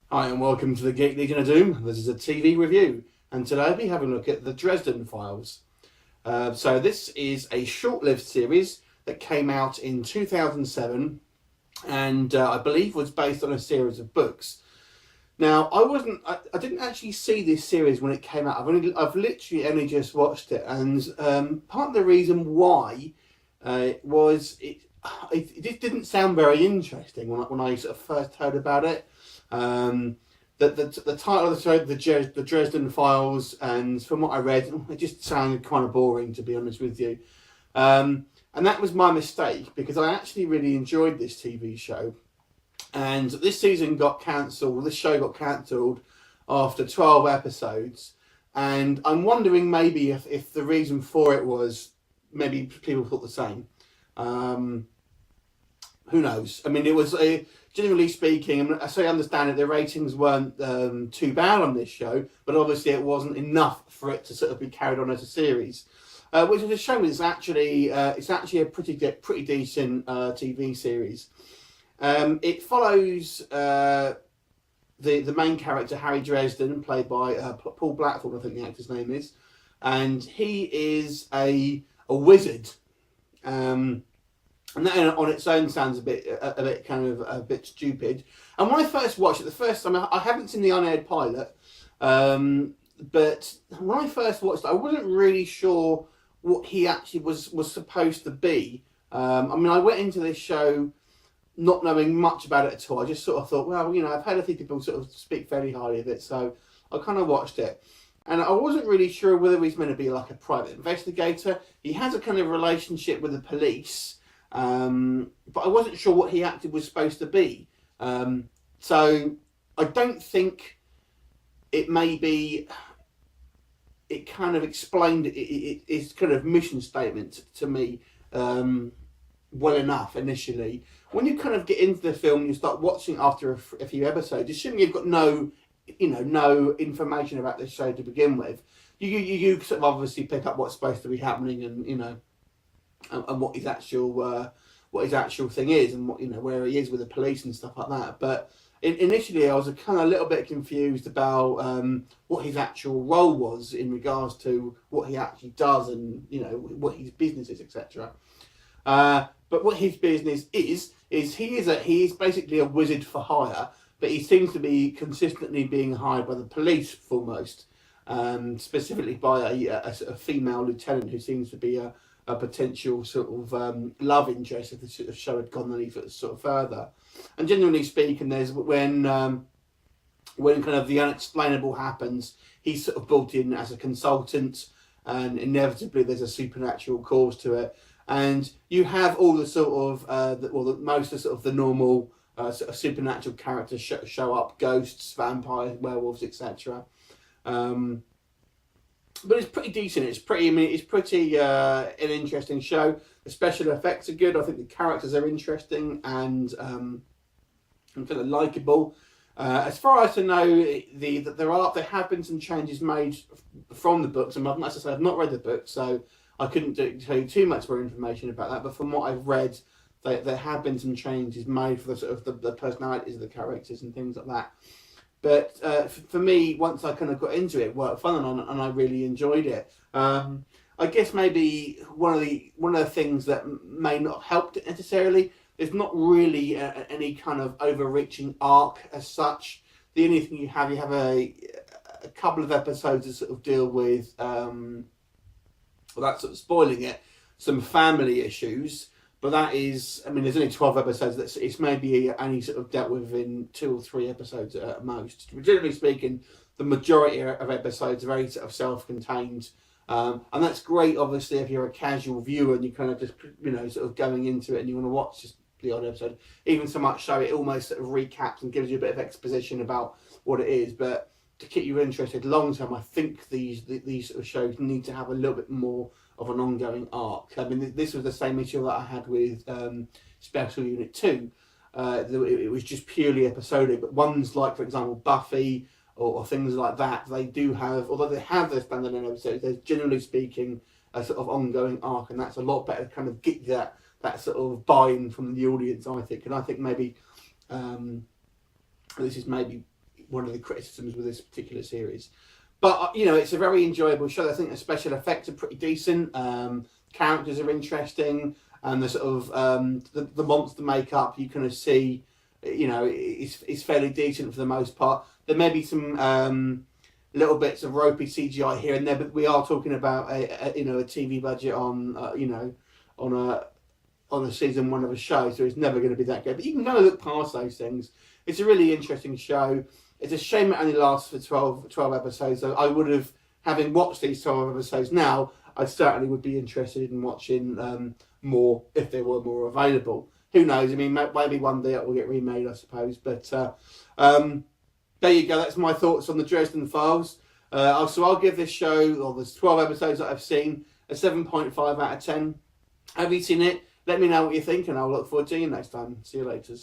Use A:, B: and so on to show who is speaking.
A: Hi and welcome to the Geek Legion of Doom. This is a TV review, and today I'll be having a look at the Dresden Files. So this is a short-lived series that came out in 2007, and I believe was based on a series of books. Now I didn't actually see this series when it came out. I've literally only just watched it, and part of the reason why was it just didn't sound very interesting when I sort of first heard about it. The title of the show, the Dresden Files, and from what I read, it just sounded kind of boring, to be honest with you. And that was my mistake, because I actually really enjoyed this TV show. And this season got cancelled, this show got cancelled after 12 episodes. And I'm wondering maybe if the reason for it was maybe people thought the same. Who knows? I mean, it was generally speaking, I understand it, the ratings weren't too bad on this show, but obviously it wasn't enough for it to sort of be carried on as a series. Which is a shame. It's actually a pretty decent TV series. It follows the main character, Harry Dresden, played by Paul Blackthorne, I think the actor's name is, and he is a wizard. And that on its own sounds a bit stupid. And when I first watched it, the first time, I haven't seen the unaired pilot, but when I first watched it, I wasn't really sure what he actually was supposed to be. I mean, I went into this show not knowing much about it at all. I just sort of thought, well, I've had a few people sort of speak fairly highly of it, so I kind of watched it. And I wasn't really sure whether he's meant to be like a private investigator. He has a kind of relationship with the police, but I wasn't sure what he actually was supposed to be. So I don't think it kind of explained its kind of mission statement to me well enough initially. When you kind of get into the film and you start watching after a few episodes, assuming you've got no information about this show to begin with, you sort of obviously pick up what's supposed to be happening, and and what his actual thing is, and what where he is with the police and stuff like that. But initially, I was kind of a little bit confused about what his actual role was in regards to what he actually does, and what his business is, etc. But what his business is he is basically a wizard for hire, but he seems to be consistently being hired by the police foremost, specifically by a female lieutenant who seems to be a potential sort of love interest if the show had gone any sort of further. And generally speaking, there's when kind of the unexplainable happens, he's sort of brought in as a consultant, and inevitably there's a supernatural cause to it. And you have all the sort of most of sort of the normal sort of supernatural characters show up: ghosts, vampires, werewolves, etc. But it's pretty decent. It's pretty an interesting show. The special effects are good. I think the characters are interesting and kind of likable. As far as I know, there have been some changes made from the books. And as I say, I've not read the book, so I couldn't tell you too much more information about that. But from what I've read, there have been some changes made for the sort of the personalities of the characters and things like that. But for me, once I kind of got into it, it worked fun, and I really enjoyed it. I guess maybe one of the things that may not have helped it necessarily, there's not really any kind of overreaching arc as such. The only thing you have a couple of episodes that sort of deal with, without sort of spoiling it, some family issues. But that is, I mean, there's only 12 episodes. It's maybe only sort of dealt with in 2 or 3 episodes at most. Generally speaking, the majority of episodes are very sort of self-contained. And that's great, obviously, if you're a casual viewer and you kind of just, sort of going into it and you want to watch just the odd episode. Even so much so, it almost sort of recaps and gives you a bit of exposition about what it is. But to keep you interested long term, I think these sort of shows need to have a little bit more of an ongoing arc. I mean, this was the same issue that I had with Special Unit 2. It was just purely episodic, but ones like, for example, Buffy or things like that, they do have, although they have their standalone episodes, there's generally speaking a sort of ongoing arc, and that's a lot better to kind of get that sort of buy-in from the audience, I think. And I think maybe this is maybe one of the criticisms with this particular series. But it's a very enjoyable show. I think the special effects are pretty decent. Characters are interesting, and the sort of the monster makeup you kind of see, is fairly decent for the most part. There may be some little bits of ropey CGI here and there, but we are talking about a TV budget on a season 1 of a show, so it's never going to be that good. But you can kind of look past those things. It's a really interesting show. It's a shame it only lasts for 12 episodes. So I would have, having watched these 12 episodes now, I certainly would be interested in watching more if there were more available. Who knows? I mean, maybe one day it will get remade, I suppose. But there you go. That's my thoughts on the Dresden Files. So I'll give this show, or there's 12 episodes that I've seen, a 7.5 out of 10. Have you seen it? Let me know what you think, and I'll look forward to you next time. See you later.